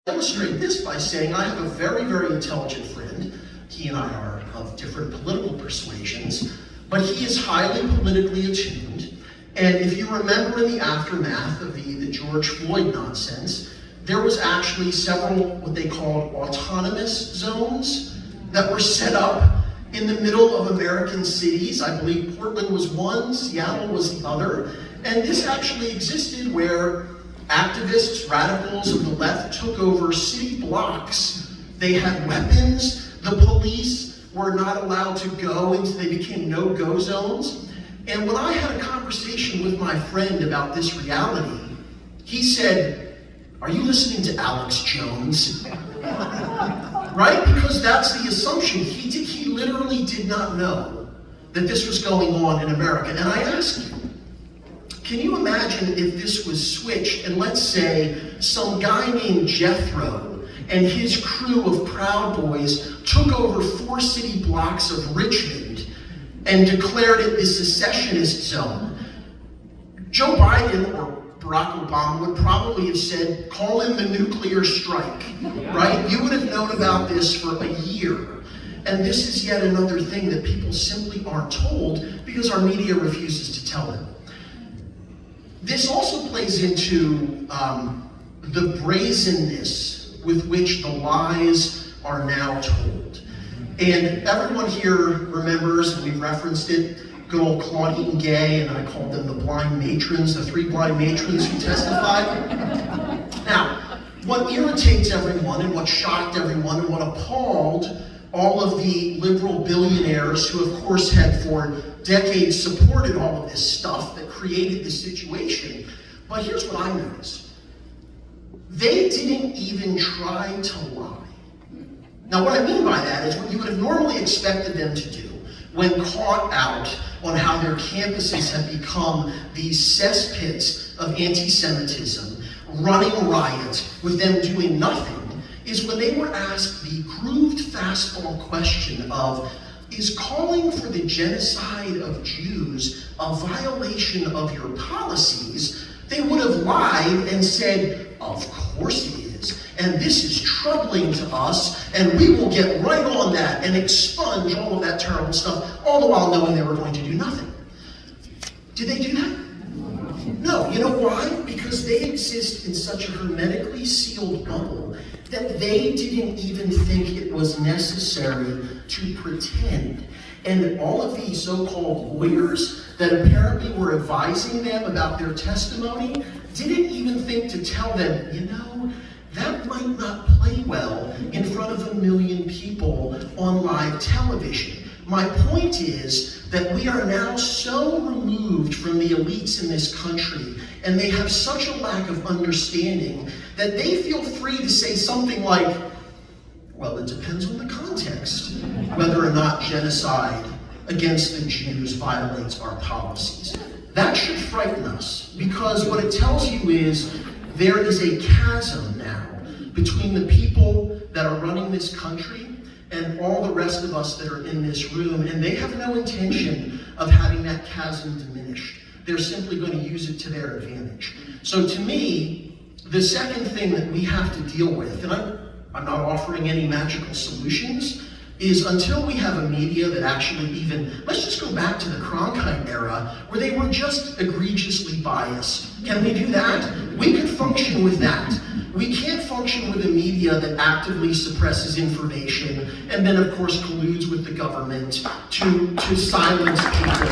Illustrate this by saying I have a very, very intelligent friend. He and I are of different political persuasions, but he is highly politically attuned. And if you remember in the aftermath of the George Floyd nonsense, there was actually several what they called autonomous zones that were set up in the middle of American cities. I believe Portland was one, Seattle was the other. And this actually existed where activists, radicals of the left took over city blocks. They had weapons. The police were not allowed to go into, they became no-go zones. And when I had a conversation with my friend about this reality, he said, "Are you listening to Alex Jones?" Right? Because that's the assumption. He literally did not know that this was going on in America. And I asked him, can you imagine if this was switched and let's say some guy named Jethro and his crew of Proud Boys took over 4 city blocks of Richmond and declared it the secessionist zone? Joe Biden or Barack Obama would probably have said, call in the nuclear strike, right? You would have known about this for a year. And this is yet another thing that people simply aren't told because our media refuses to tell them. This also plays into the brazenness with which the lies are now told. And everyone here remembers, and we've referenced it, good old Claudine Gay, and I called them the blind matrons, the 3 blind matrons who testified. Now, what irritates everyone and what shocked everyone and what appalled all of the liberal billionaires who, of course, had for decades supported all of this stuff that created this situation. But here's what I noticed. They didn't even try to lie. Now, what I mean by that is what you would have normally expected them to do when caught out on how their campuses have become these cesspits of anti-Semitism, running riot with them doing nothing, is when they were asked the grooved fastball question of, is calling for the genocide of Jews a violation of your policies? They would have lied and said, of course it is, and this is troubling to us, and we will get right on that and expunge all of that terrible stuff, all the while knowing they were going to do nothing. Did they do that? No. You know why? Because they exist in such a hermetically sealed bubble that they didn't even think it was necessary to pretend. And all of these so-called lawyers that apparently were advising them about their testimony didn't even think to tell them, you know, that might not play well in front of 1 million people on live television. My point is that we are now so removed from the elites in this country, and they have such a lack of understanding that they feel free to say something like, well, it depends on the context, whether or not genocide against the Jews violates our policies. That should frighten us, because what it tells you is there is a chasm now between the people that are running this country and all the rest of us that are in this room, and they have no intention of having that chasm diminished. They're simply going to use it to their advantage. So to me, the second thing that we have to deal with, and I'm not offering any magical solutions, is until we have a media that actually even, let's just go back to the Cronkite era, where they were just egregiously biased. Can we do that? We could function with that. We can't function with a media that actively suppresses information and then, of course, colludes with the government to silence people.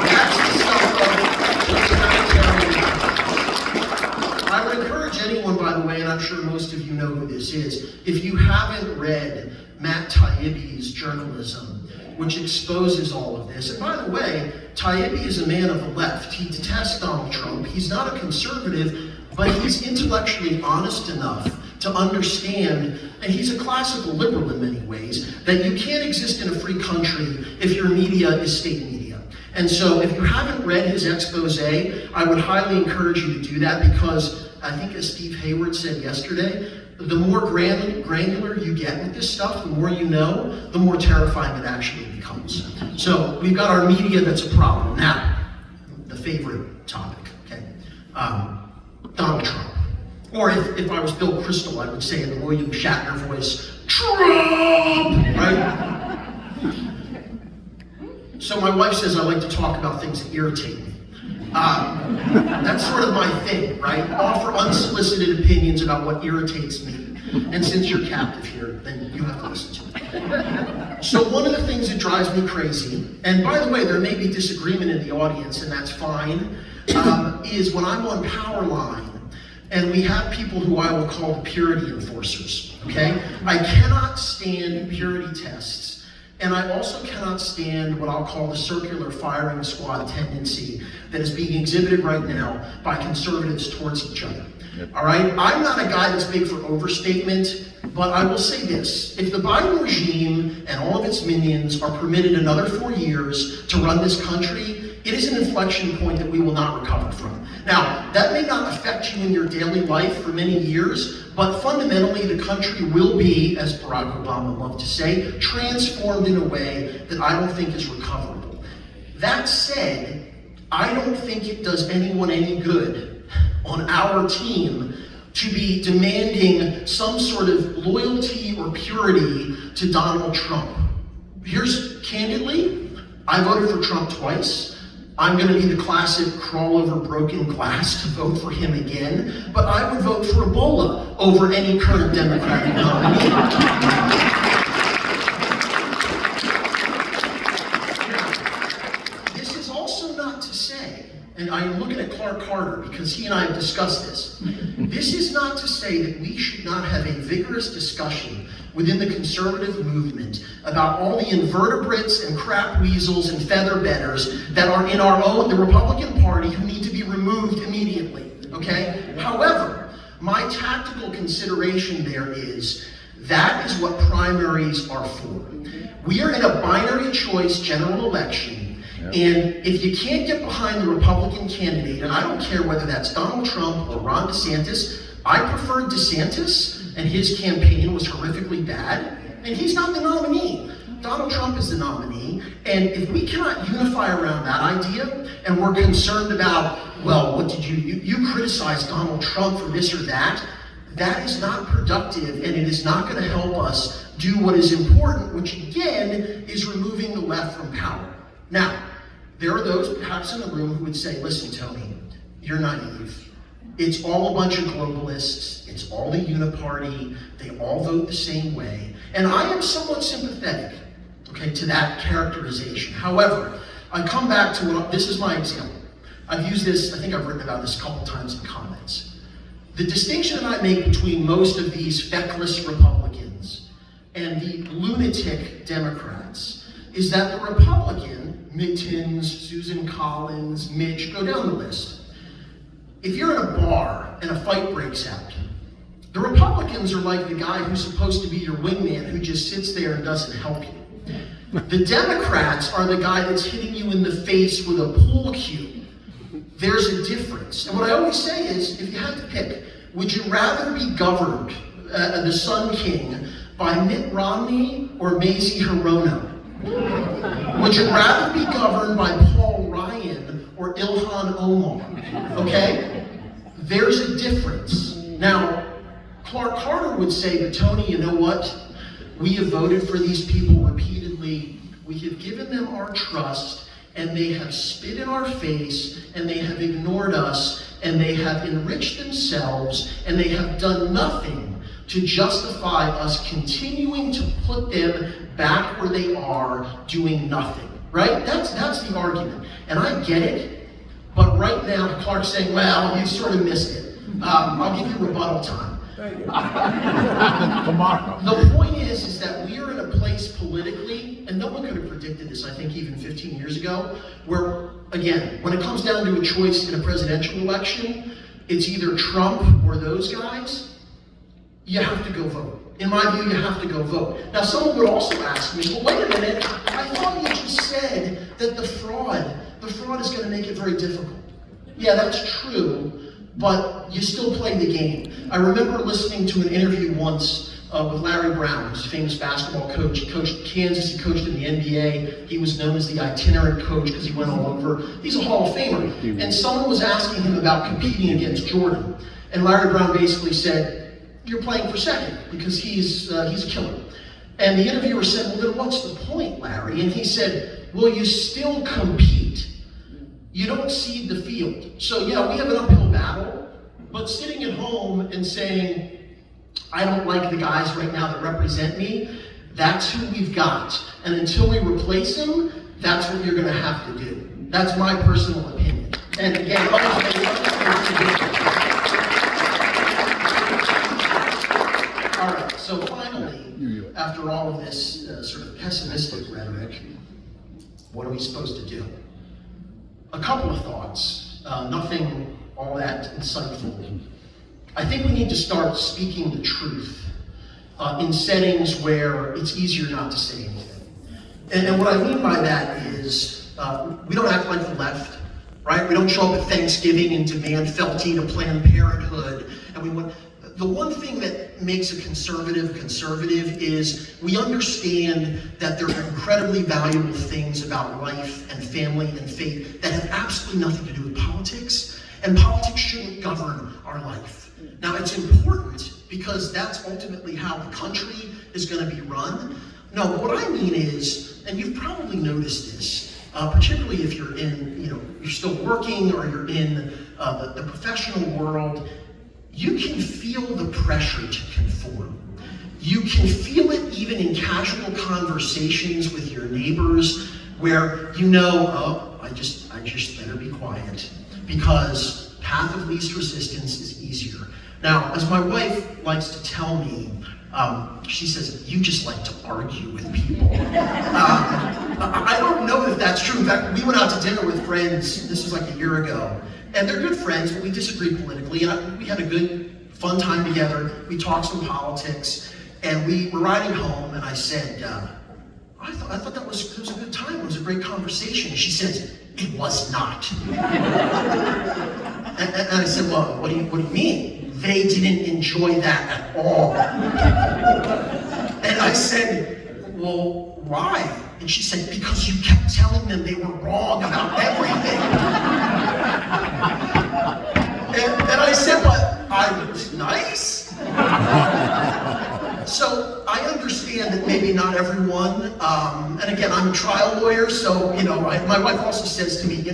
That's the stuff of totalitarian. I would encourage anyone, by the way, and I'm sure most of you know who this is, if you haven't read Matt Taibbi's journalism, which exposes all of this. And by the way, Taibbi is a man of the left. He detests Donald Trump. He's not a conservative, but he's intellectually honest enough to understand, and he's a classical liberal in many ways, that you can't exist in a free country if your media is state media. And so if you haven't read his expose, I would highly encourage you to do that, because I think as Steve Hayward said yesterday, the more granular you get with this stuff, the more you know, the more terrifying it actually becomes. So we've got our media that's a problem. Now, the favorite topic, okay? Donald Trump. Or if I was Bill Crystal, I would say in the William Shatner voice, Trump, right? So my wife says I like to talk about things that irritate me. That's sort of my thing, right? Offer unsolicited opinions about what irritates me. And since you're captive here, then you have to listen to it. So one of the things that drives me crazy, and by the way, there may be disagreement in the audience, and that's fine, is when I'm on Powerline, and we have people who I will call the purity enforcers, okay? I cannot stand purity tests, and I also cannot stand what I'll call the circular firing squad tendency that is being exhibited right now by conservatives towards each other. All right, I'm not a guy that's big for overstatement, but I will say this. If the Biden regime and all of its minions are permitted another 4 years to run this country, it is an inflection point that we will not recover from. Now, that may not affect you in your daily life for many years, but fundamentally the country will be, as Barack Obama loved to say, transformed in a way that I don't think is recoverable. That said, I don't think it does anyone any good on our team to be demanding some sort of loyalty or purity to Donald Trump. Here's, candidly, I voted for Trump twice. I'm going to be the classic crawl over broken glass to vote for him again, but I would vote for Ebola over any current Democratic nominee. This is also not to say, and I'm looking at Clark Carter because he and I have discussed this. This is not to say that we should not have a vigorous discussion within the conservative movement about all the invertebrates and crap weasels and feather bedders that are in the Republican Party who need to be removed immediately, okay? However, my tactical consideration there is that is what primaries are for. We are in a binary choice general election. And if you can't get behind the Republican candidate, and I don't care whether that's Donald Trump or Ron DeSantis, I preferred DeSantis, and his campaign was horrifically bad, and he's not the nominee. Donald Trump is the nominee, and if we cannot unify around that idea, and we're concerned about, well, what did you criticized Donald Trump for this or that, that is not productive, and it is not going to help us do what is important, which again, is removing the left from power. Now, there are those perhaps in the room who would say, listen, Tony, you're naive. It's all a bunch of globalists. It's all the uniparty. They all vote the same way. And I am somewhat sympathetic, okay, to that characterization. However, I come back to this is my example. I've used this, I think I've written about this a couple times in comments. The distinction that I make between most of these feckless Republicans and the lunatic Democrats is that the Republican, Mittens, Susan Collins, Mitch, go down the list. If you're in a bar and a fight breaks out, the Republicans are like the guy who's supposed to be your wingman who just sits there and doesn't help you. The Democrats are the guy that's hitting you in the face with a pool cue. There's a difference. And what I always say is, if you had to pick, would you rather be governed, the Sun King, by Mitt Romney or Mazie Hirono? Would you rather be governed by Paul Ryan or Ilhan Omar? Okay? There's a difference. Now, Clark Carter would say, but Tony, you know what? We have voted for these people repeatedly. We have given them our trust, and they have spit in our face, and they have ignored us, and they have enriched themselves, and they have done nothing to justify us continuing to put them back where they are doing nothing, right? That's the argument. And I get it, but right now Clark's saying, well, you sort of missed it. I'll give you rebuttal time. Tomorrow. The point is that we are in a place politically, and no one could have predicted this, I think, even 15 years ago, where, again, when it comes down to a choice in a presidential election, it's either Trump or those guys. You have to go vote. In my view, you have to go vote. Now, someone would also ask me, well, wait a minute, I thought you just said that the fraud is going to make it very difficult. Yeah, that's true, but you still play the game. I remember listening to an interview once with Larry Brown, who's a famous basketball coach. He coached Kansas, he coached in the NBA. He was known as the itinerant coach because he went all over. He's a Hall of Famer. And someone was asking him about competing against Jordan. And Larry Brown basically said, you're playing for second because he's a killer. And the interviewer said, well, then what's the point, Larry? And he said, well, you still compete. You don't cede the field. So yeah, we have an uphill battle, but sitting at home and saying, I don't like the guys right now that represent me, that's who we've got. And until we replace them, that's what you're gonna have to do. That's my personal opinion. And again, all right, so finally, after all of this sort of pessimistic rhetoric, what are we supposed to do? A couple of thoughts, nothing all that insightful. I think we need to start speaking the truth in settings where it's easier not to say anything. And what I mean by that is, we don't act like the left, right? We don't show up at Thanksgiving and demand fealty to Planned Parenthood. And the one thing that makes a conservative is we understand that there are incredibly valuable things about life and family and faith that have absolutely nothing to do with politics, and politics shouldn't govern our life. Now, it's important because that's ultimately how the country is going to be run. No, but what I mean is, and you've probably noticed this, particularly if you're you're still working or you're in the professional world, you can feel the pressure to conform. You can feel it even in casual conversations with your neighbors where oh, I just better be quiet because path of least resistance is easier. Now, as my wife likes to tell me, she says, you just like to argue with people. I don't know if that's true. In fact, we went out to dinner with friends, this was like a year ago, and they're good friends, but we disagree politically, and we had a good, fun time together. We talked some politics, and we were riding home, and I said, I thought it was a good time, it was a great conversation. And she says, it was not. and I said, well, what do you mean? They didn't enjoy that at all. And I said, well, why? And she said, because you kept telling them they were wrong about everything. and I said, what? I was nice? So I understand that maybe not everyone, and again, I'm a trial lawyer, so, my wife also says to me, we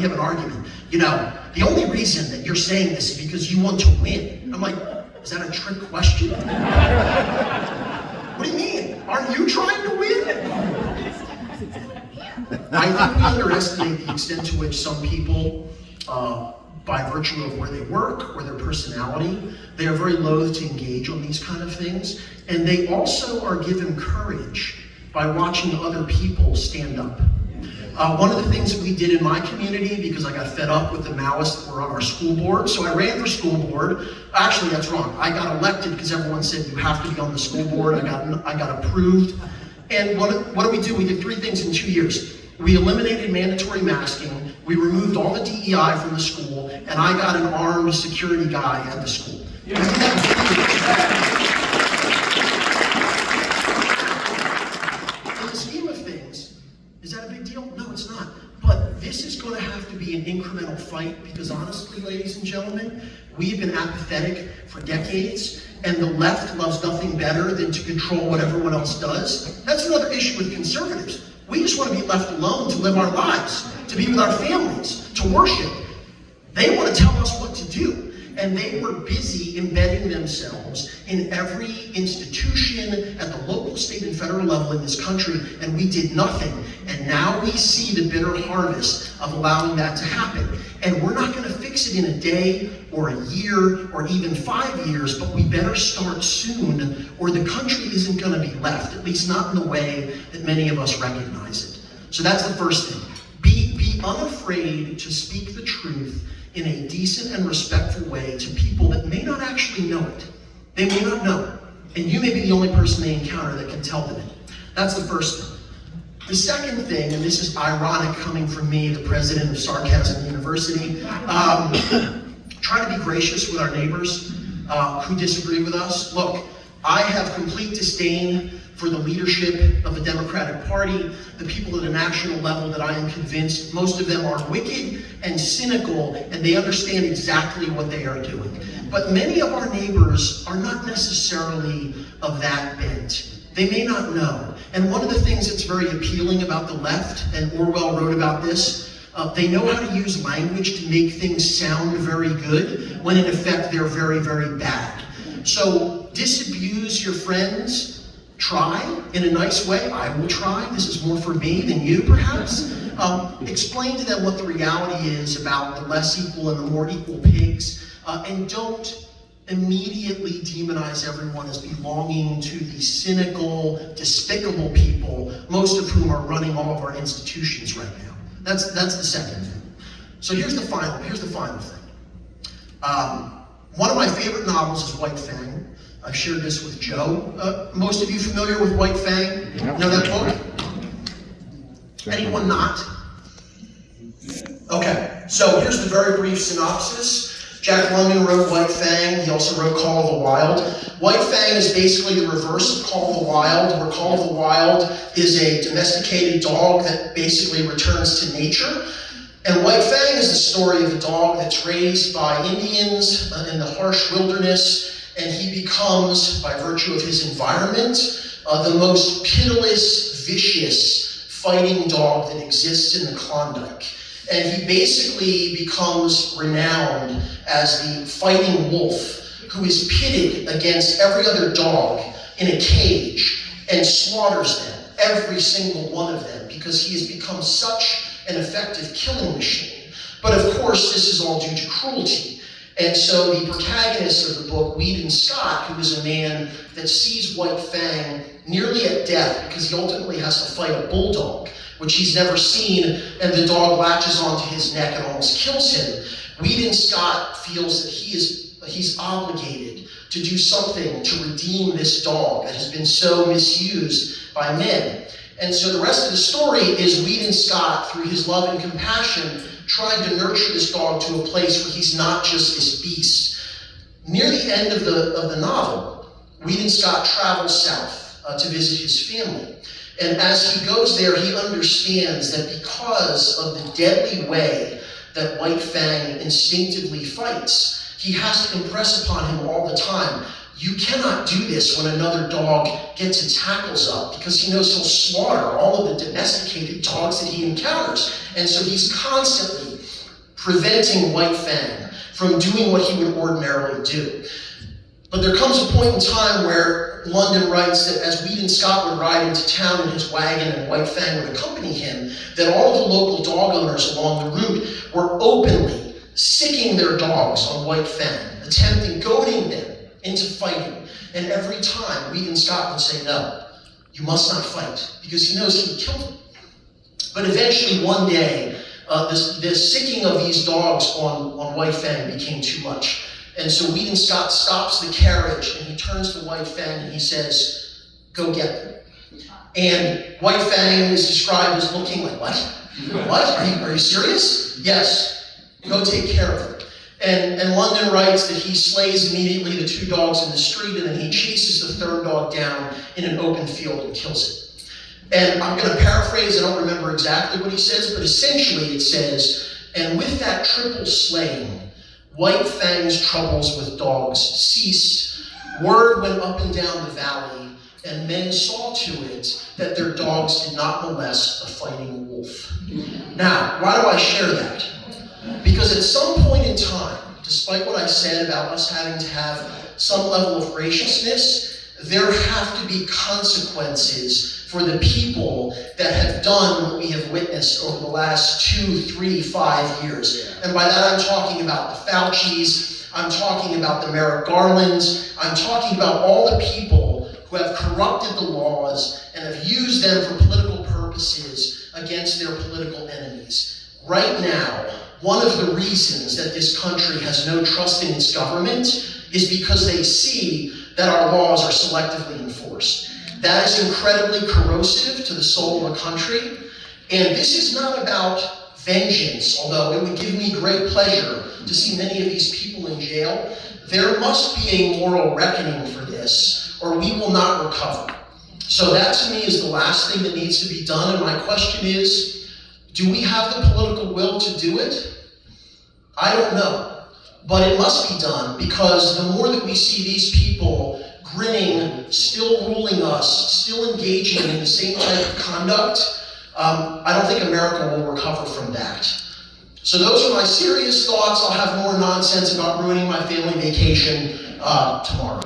have an argument, the only reason that you're saying this is because you want to win. I'm like, is that a trick question? What do you mean? Aren't you trying to win? I think we underestimate the extent to which some people, by virtue of where they work or their personality, they are very loath to engage on these kind of things. And they also are given courage by watching other people stand up. One of the things that we did in my community, because I got fed up with the Maoists that were on our school board, so I ran for school board. Actually, that's wrong. I got elected because everyone said you have to be on the school board. I got approved. And what do? We did 3 things in 2 years. We eliminated mandatory masking, we removed all the DEI from the school, and I got an armed security guy at the school. In the scheme of things, is that a big deal? No, it's not. But this is going to have to be an incremental fight because honestly, ladies and gentlemen, we've been apathetic for decades, and the left loves nothing better than to control what everyone else does. That's another issue with conservatives. We just want to be left alone to live our lives, to be with our families, to worship. They want to tell us what to do. And they were busy embedding themselves in every institution at the local, state, and federal level in this country, and we did nothing. And now we see the bitter harvest of allowing that to happen. And we're not going to fix it in a day or a year or even 5 years, but we better start soon or the country isn't going to be left, at least not in the way that many of us recognize it. So that's the first thing. Be unafraid to speak the truth in a decent and respectful way to people that may not actually know it. They may not know. And you may be the only person they encounter that can tell them it. That's the first thing. The second thing, and this is ironic coming from me, the president of Sarcasm University, try to be gracious with our neighbors who disagree with us. Look, I have complete disdain for the leadership of the Democratic Party, the people at a national level that I am convinced most of them are wicked and cynical, and they understand exactly what they are doing. But many of our neighbors are not necessarily of that bent. They may not know. And one of the things that's very appealing about the left, and Orwell wrote about this, they know how to use language to make things sound very good, when in effect they're very, very bad. So disabuse your friends. Try in a nice way. I will try. This is more for me than you, perhaps. Explain to them what the reality is about the less equal and the more equal pigs, and don't immediately demonize everyone as belonging to the cynical, despicable people, most of whom are running all of our institutions right now. That's the second thing. So here's the final thing. One of my favorite novels is White Fang. I've shared this with Joe. Most of you familiar with White Fang? Yep. Know that book? Anyone not? Okay, so here's the very brief synopsis. Jack London wrote White Fang. He also wrote Call of the Wild. White Fang is basically the reverse of Call of the Wild, where Call of the Wild is a domesticated dog that basically returns to nature. And White Fang is the story of a dog that's raised by Indians in the harsh wilderness, and he becomes, by virtue of his environment, the most pitiless, vicious fighting dog that exists in the Klondike. And he basically becomes renowned as the fighting wolf who is pitted against every other dog in a cage and slaughters them, every single one of them, because he has become such an effective killing machine. But of course, this is all due to cruelty. And so the protagonist of the book, Weedon Scott, who is a man that sees White Fang nearly at death because he ultimately has to fight a bulldog, which he's never seen, and the dog latches onto his neck and almost kills him. Weedon Scott feels that he's obligated to do something to redeem this dog that has been so misused by men. And so the rest of the story is Weedon Scott, through his love and compassion, trying to nurture this dog to a place where he's not just this beast. Near the end of the novel, Weedon Scott travels south to visit his family. And as he goes there, he understands that because of the deadly way that White Fang instinctively fights, he has to impress upon him all the time, you cannot do this when another dog gets its hackles up, because he knows he'll slaughter all of the domesticated dogs that he encounters. And so he's constantly preventing White Fang from doing what he would ordinarily do. But there comes a point in time where London writes that as Weedon Scott would ride into town in his wagon and White Fang would accompany him, that all of the local dog owners along the route were openly sicking their dogs on White Fang, goading them into fighting. And every time, Weedon Scott would say, no, you must not fight, because he knows he would kill them. But eventually, one day, the sicking of these dogs on White Fang became too much. And so Weedon Scott stops the carriage, and he turns to White Fang, and he says, go get them. And White Fang is described as looking like, what? What? Are you serious? Yes, go take care of them. And London writes that he slays immediately the two dogs in the street, and then he chases the third dog down in an open field and kills it. And I'm going to paraphrase, I don't remember exactly what he says, but essentially it says, and with that triple slaying, White Fang's troubles with dogs ceased. Word went up and down the valley, and men saw to it that their dogs did not molest a fighting wolf. Now, why do I share that? Because at some point in time, despite what I said about us having to have some level of graciousness, there have to be consequences for the people that have done what we have witnessed over the last 2, 3, 5 years. And by that I'm talking about the Faucis, I'm talking about the Merrick Garlands, I'm talking about all the people who have corrupted the laws and have used them for political purposes against their political enemies. Right now, one of the reasons that this country has no trust in its government is because they see that our laws are selectively enforced. That is incredibly corrosive to the soul of a country. And this is not about vengeance, although it would give me great pleasure to see many of these people in jail. There must be a moral reckoning for this, or we will not recover. So that to me is the last thing that needs to be done. And my question is, do we have the political will to do it? I don't know. but it must be done because the more that we see these people grinning, still ruling us, still engaging in the same type of conduct, I don't think America will recover from that. So those are my serious thoughts. I'll have more nonsense about ruining my family vacation tomorrow.